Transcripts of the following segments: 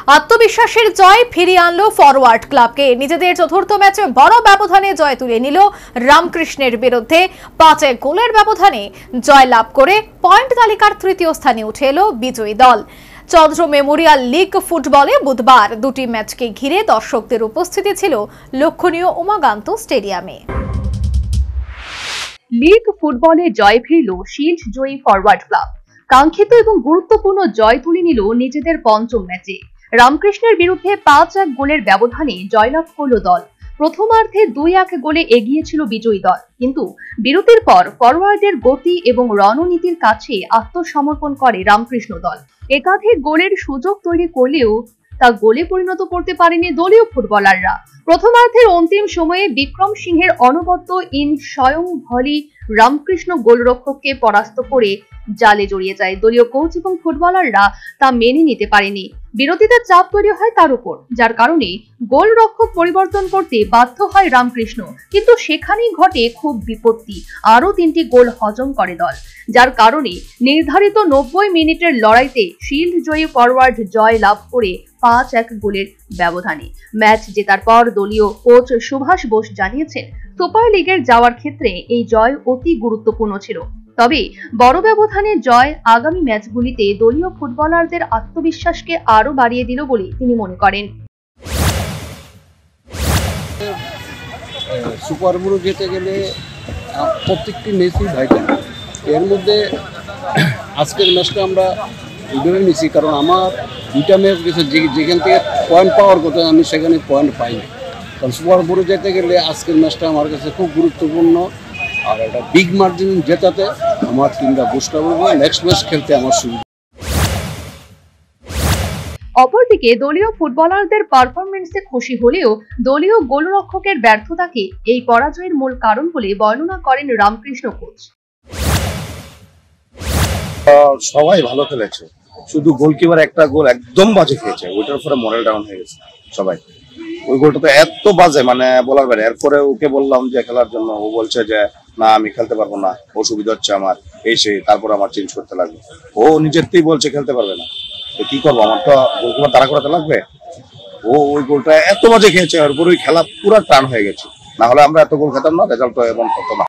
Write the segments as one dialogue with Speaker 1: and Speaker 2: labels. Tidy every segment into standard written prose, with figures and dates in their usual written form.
Speaker 1: আত্মবিশ্বাসের জয় ফিরিয়ে আনলো ফরওয়ার্ড ক্লাবকে। নিজেদের চতুর্থ ম্যাচে বড় ব্যবধানে জয় তুলে নিল রামকৃষ্ণের বিরুদ্ধে। 5 গোলের ব্যবধানে জয় লাভ করে পয়েন্ট তালিকার তৃতীয় স্থানে উঠে এলো বিজয়ী দল। চন্দ্র মেমোরিয়াল লিগ ফুটবলে বুধবার দুটি ম্যাচকে ঘিরে দর্শকদের উপস্থিতি ছিল লক্ষণীয় উমাকান্ত স্টেডিয়ামে।
Speaker 2: লিগ ফুটবলে জয় ফিরল শিল্ড জয়ী ফরওয়ার্ড ক্লাব। কাঙ্ক্ষিত এবং গুরুত্বপূর্ণ জয় তুলে নিল নিজেদের পঞ্চম ম্যাচে। রামকৃষ্ণের বিরুদ্ধে 5 গোলের ব্যবধানে জয়লাভ করল দল। প্রথমার্ধে 2-1 গোলে এগিয়ে ছিল বিজয়ী দল, কিন্তু বিরতির পর ফরওয়ার্ডের গতি এবং রণনীতির কাছে আত্মসমর্পণ করে রামকৃষ্ণ দল। একাধিক গোলের সুযোগ তৈরি করলেও তা গোলে পরিণত করতে পারেনি দলীয় ফুটবলাররা। প্রথমার্ধের অন্তিম সময়ে বিক্রম সিংহের অনবদ্য স্বয়ং ভলি রামকৃষ্ণ গোলরক্ষককে পরাস্ত করে জালে জড়িয়ে যায়। দলীয় কোচ এবং ফুটবলাররা তা মেনে নিতে পারেনি। বিরতিতে চাপ তৈরি হয় তার উপর, যার কারণে গোলরক্ষক পরিবর্তন করতে বাধ্য হয় রামকৃষ্ণ। কিন্তু সেখানেই ঘটে খুব বিপত্তি। আরো 3টি গোল হজম করে দল, যার কারণে নির্ধারিত 90 মিনিটের লড়াইতে শিল্ড জয়ী ফরওয়ার্ড জয় লাভ করে 5-1 গোলের ব্যবধানে। ম্যাচ জেতার পর দলীয় কোচ সুভাষ বোস জানিয়েছেন, সুপার লিগের যাওয়ার ক্ষেত্রে এই জয় অতি গুরুত্বপূর্ণ ছিল। তবে বড় ব্যবধানে জয় আগামী ম্যাচগুলিতে দলীয় ফুটবলারদের আত্মবিশ্বাসকে আরো বাড়িয়ে দিল বলে তিনি মনে করেন।
Speaker 3: সুপার ব্লু যেতে গেলে প্রত্যেকটি ম্যাচই ভাইটাল। এর মধ্যে আজকের ম্যাচটা আমরা ধরে নিয়েছি, কারণ আমার 2টা ম্যাচ গেছে যেখান থেকে পয়েন্ট পাওয়ার কথা, আমি সেখানে পয়েন্ট পাইনি। কারণ সুপার ব্লু যেতে গেলে আজকের ম্যাচটা আমার কাছে খুব গুরুত্বপূর্ণ, আর একটা বিগ মার্জিন জেতাতে আমার টিমটা বুস্ট হবে, নেক্সট ম্যাচ খেলতে আমার সুবিধা।
Speaker 2: অপরদিকে দলীয় ফুটবলারদের পারফরমেন্সে খুশি হলেও দলীয় গোলরক্ষকের ব্যর্থতাকে এই পরাজয়ের মূল কারণ বলে বর্ণনা করেন রামকৃষ্ণ কোচ।
Speaker 4: সবাই ভালো খেলেছে, শুধু গোলকিপার একটা গোল একদম বাজে খেয়েছে, ওইটার উপরে মরাল ডাউন হয়ে গেছে সবাই। ওই গোলটা তো এত বাজে, মানে বলার বাইরে। এরপরে ওকে বললাম যে খেলার জন্য, ও বলছে যে না আমি খেলতে পারবো না, অসুবিধা হচ্ছে আমার, এই সেই। তারপর আমার চেঞ্জ করতে লাগবে, ও নিজেরতেই বলছে খেলতে পারবে না। তো কি করবো, আমার তো গোলকিপার তাড়া করাতে লাগবে। ও ওই গোলটা এত বাজে খেয়েছে, এরপর ওই খেলা পুরো টান হয়ে গেছে। না হলে আমরা এত গোল খেতাম না, রেজাল্ট এমন হতো না।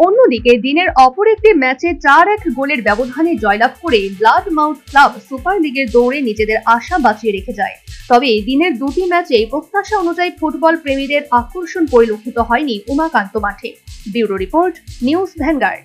Speaker 2: অন্যদিকে দিনের অপর একটি ম্যাচে 4-1 গোলের ব্যবধানে জয়লাভ করে ব্লাড মাউথ ক্লাব সুপার লিগের দৌড়ে নিজেদের আশা বাঁচিয়ে রেখে যায়। তবে দিনের 2টি ম্যাচে প্রত্যাশা অনুযায়ী ফুটবল প্রেমীদের আকর্ষণ পরিলক্ষিত হয়নি উমাকান্ত মাঠে। Bureau report, news vanguard.